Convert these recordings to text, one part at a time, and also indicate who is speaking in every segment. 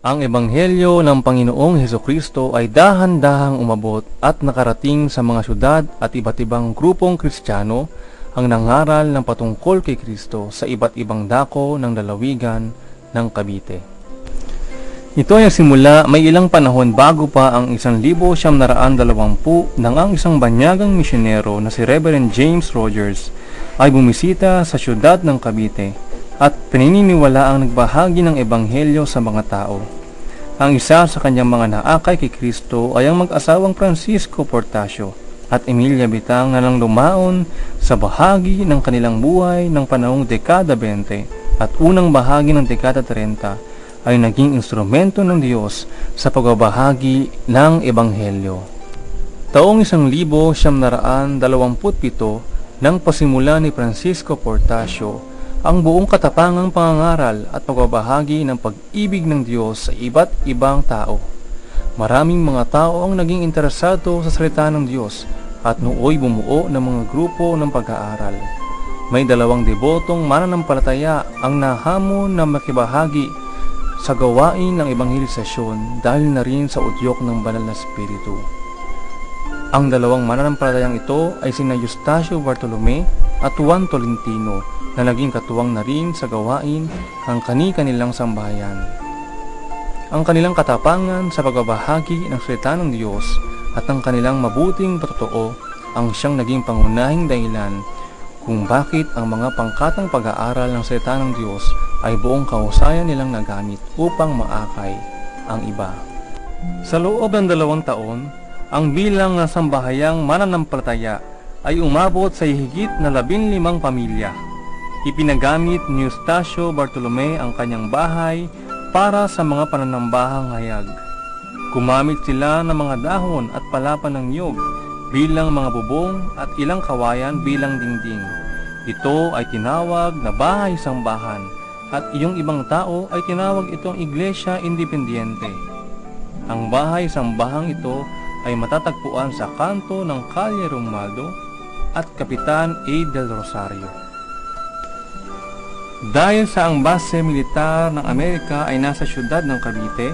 Speaker 1: Ang Ebanghelyo ng Panginoong Hesukristo ay dahan-dahang umabot at nakarating sa mga syudad at iba't ibang grupong Kristiyano ang nangaral ng patungkol kay Kristo sa iba't ibang dako ng lalawigan ng Cavite. Ito ay nagsimula may ilang panahon bago pa ang 1920 nang ang isang banyagang misyonero na si Reverend James Rogers ay bumisita sa syudad ng Cavite at pinaniniwala ang nagbahagi ng Ebanghelyo sa mga tao. Ang isa sa kanyang mga naakay kay Kristo ay ang mag-asawang Francisco Portasio at Emilia Bitang na nang lumaon sa bahagi ng kanilang buhay ng panahong dekada 20 at unang bahagi ng dekada 30 ay naging instrumento ng Diyos sa pagbabahagi ng Ebanghelyo. Taong 1927 nang pasimula ni Francisco Portasio ang buong katapangang pangangaral at pagbabahagi ng pag-ibig ng Diyos sa iba't ibang tao. Maraming mga tao ang naging interesado sa salita ng Diyos at nooy bumuo ng mga grupo ng pag-aaral. May 2 debotong mananampalataya ang nahamon na makibahagi sa gawain ng ebanghelisasyon dahil na rin sa udyok ng banal na Espiritu. Ang 2 mananampalatayang ito ay sina Eustacio Bartolome at Juan Tolentino na naging katuwang na rin sa gawain ng kani-kanilang sambahayan. Ang kanilang katapangan sa pagbabahagi ng salita ng Diyos at ang kanilang mabuting patotoo ang siyang naging pangunahing dahilan kung bakit ang mga pangkatang pag-aaral ng salita ng Diyos ay buong kahusayan nilang nagamit upang maakay ang iba. Sa loob ng 2 taon, ang bilang ng sambahayang mananampalataya ay umabot sa higit na 15 pamilya. Ipinagamit ni Eustacio Bartolome ang kanyang bahay para sa mga pananambahang hayag. Gumamit sila ng mga dahon at palapa ng niyog bilang mga bubong at ilang kawayan bilang dingding. Ito ay tinawag na bahay-sambahan at iyong ibang tao ay tinawag itong Iglesia Independiente. Ang bahay-sambahang ito ay matatagpuan sa kanto ng Calle Romualdo at Kapitan A. del Rosario. Dahil sa ang base militar ng Amerika ay nasa syudad ng Cavite,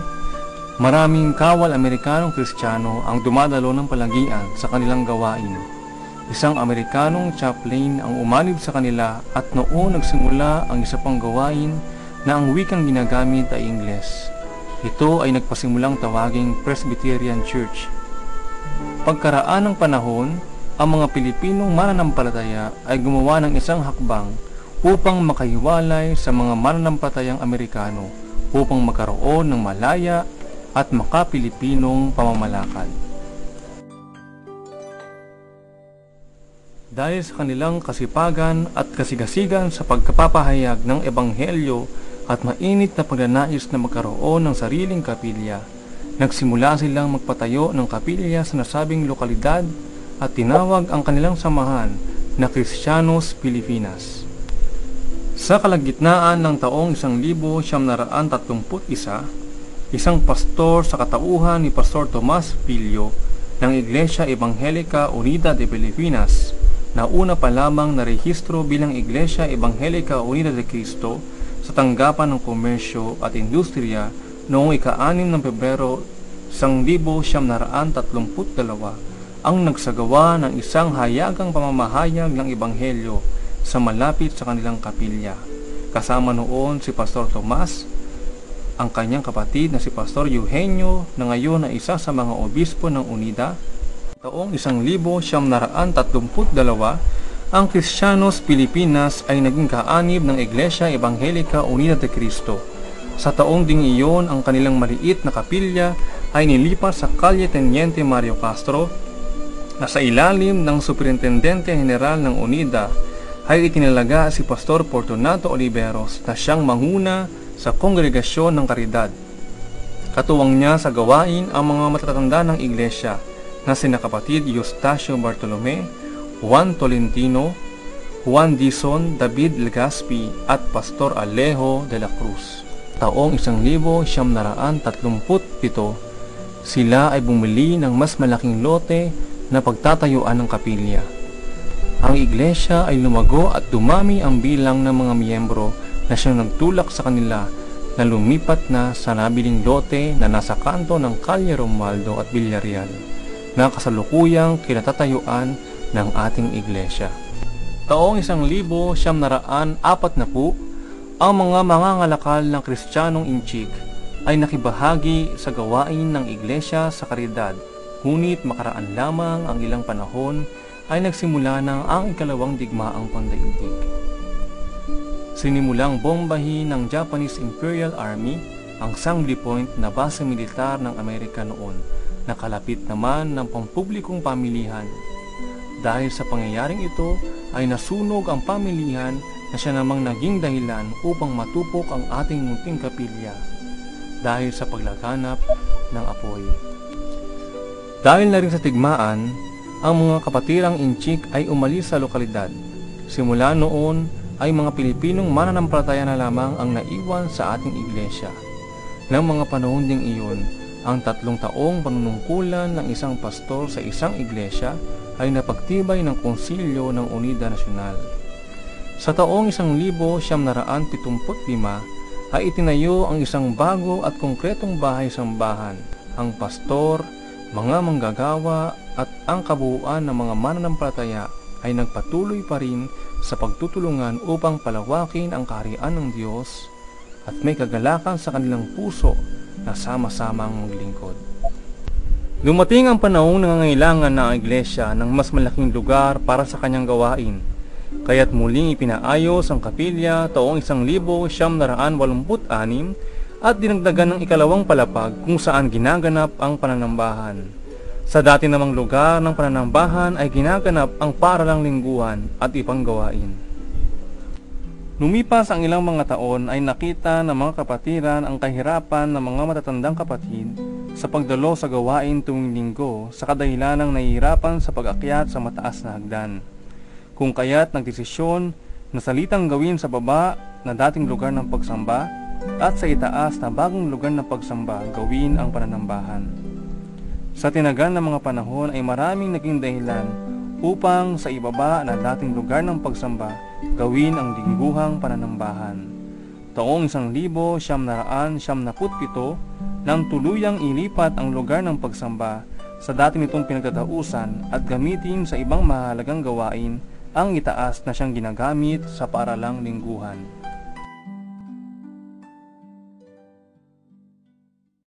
Speaker 1: maraming kawal Amerikanong Kristiyano ang dumadalo ng palagian sa kanilang gawain. Isang Amerikanong chaplain ang umanib sa kanila at noon nagsimula ang isa pang gawain na ang wikang ginagamit ay Ingles. Ito ay nagpasimulang tawaging Presbyterian Church. Pagkaraan ng panahon, ang mga Pilipinong mananampalataya ay gumawa ng isang hakbang upang makahiwalay sa mga mananampalatayang Amerikano upang magkaroon ng malaya at makapilipinong pamamalakad. Dahil sa kanilang kasipagan at kasigasigan sa pagkapapahayag ng Ebanghelyo at mainit na pagnanais na magkaroon ng sariling kapilya, nagsimula silang magpatayo ng kapilya sa nasabing lokalidad at tinawag ang kanilang samahan na Cristianos Pilipinas. Sa kalagitnaan ng taong 1931, isang pastor sa katauhan ni Pastor Tomas Pilio ng Iglesia Evangelica Unida de Pilipinas na una pa lamang narehistro bilang Iglesia Evangelica Unida de Cristo sa tanggapan ng komersyo at industriya noong ika-6 ng Pebrero 1932 ang nagsagawa ng isang hayagang pamamahayag ng Ebanghelyo sa malapit sa kanilang kapilya. Kasama noon si Pastor Tomas, ang kanyang kapatid na si Pastor Eugenio na ngayon ay isa sa mga obispo ng Unida. Taong 1932, ang Cristianos Pilipinas ay naging kaanib ng Iglesia Evangelica Unida de Cristo. Sa taong ding iyon, ang kanilang maliit na kapilya ay nilipat sa Calle Teniente Mario Castro na sa ilalim ng Superintendente General ng Unida ay itinalaga si Pastor Fortunato Oliveros na siyang manguna sa Kongregasyon ng Caridad. Katuwang niya sa gawain ang mga matatanda ng iglesia na sina kapatid Eustacio Bartolome, Juan Tolentino, Juan Dizon, David Legaspi at Pastor Alejo de la Cruz. Taong 1937, sila ay bumili ng mas malaking lote na pagtatayuan ng kapilya. ang iglesia ay lumago at dumami ang bilang ng mga miyembro na siyang nagtulak sa kanila na lumipat na sa nabiling lote na nasa kanto ng Calle Romualdo at Villarreal na kasalukuyang kinatatayuan ng ating iglesia. Taong 1940, ang mga mangangalakal ng Kristiyanong Inchik ay nakibahagi sa gawain ng iglesia sa karidad, ngunit makaraan lamang ang ilang panahon ay nagsimula ng ang ikalawang digmaang pandaigdig. Sinimulang bombahin ng Japanese Imperial Army ang Sangley Point na base militar ng Amerika noon, na kalapit naman ng pampublikong pamilihan. Dahil sa pangyayaring ito ay nasunog ang pamilihan na siya namang naging dahilan upang matupok ang ating munting kapilya dahil sa paglaganap ng apoy. Dahil na rin sa tigmaan, ang mga kapatirang Inchik ay umalis sa lokalidad. Simula noon ay mga Pilipinong mananampalataya na lamang ang naiwan sa ating iglesia. Nang mga panahon ding iyon, ang 3 taong panunungkulan ng isang pastor sa isang iglesia ay napagtibay ng konsilyo ng Unida Nacional. Sa taong 1975 ay itinayo ang isang bago at konkretong bahay-sambahan. Ang pastor, mga manggagawa at ang kabuuan ng mga mananampalataya ay nagpatuloy pa rin sa pagtutulungan upang palawakin ang kaharian ng Diyos at may kagalakan sa kanilang puso na sama-samang maglingkod. Dumating ang panahong nangangailangan ng iglesia ng mas malaking lugar para sa kanyang gawain, kaya't muling ipinaayos ang kapilya taong 1986 at dinagdagan ng ikalawang palapag kung saan ginaganap ang pananambahan. Sa dati namang lugar ng pananambahan ay ginaganap ang paralang lingguhan at ibang gawain. Lumipas ang ilang mga taon ay nakita ng mga kapatiran ang kahirapan ng mga matatandang kapatid sa pagdalo sa gawain tuwing linggo sa kadahilan ng nahihirapan sa pag-akyat sa mataas na hagdan. Kung kaya't nagdesisyon na salitang gawin sa baba na dating lugar ng pagsamba at sa itaas na bagong lugar ng pagsamba gawin ang pananambahan. Sa tinagal ng mga panahon ay maraming naging dahilan upang sa ibaba na dating lugar ng pagsamba gawin ang lingguhang pananambahan. Taong 1977 nang tuluyang ilipat ang lugar ng pagsamba sa dati nitong pinagtatausan at gamitin sa ibang mahalagang gawain ang itaas na siyang ginagamit sa paralang lingguhan.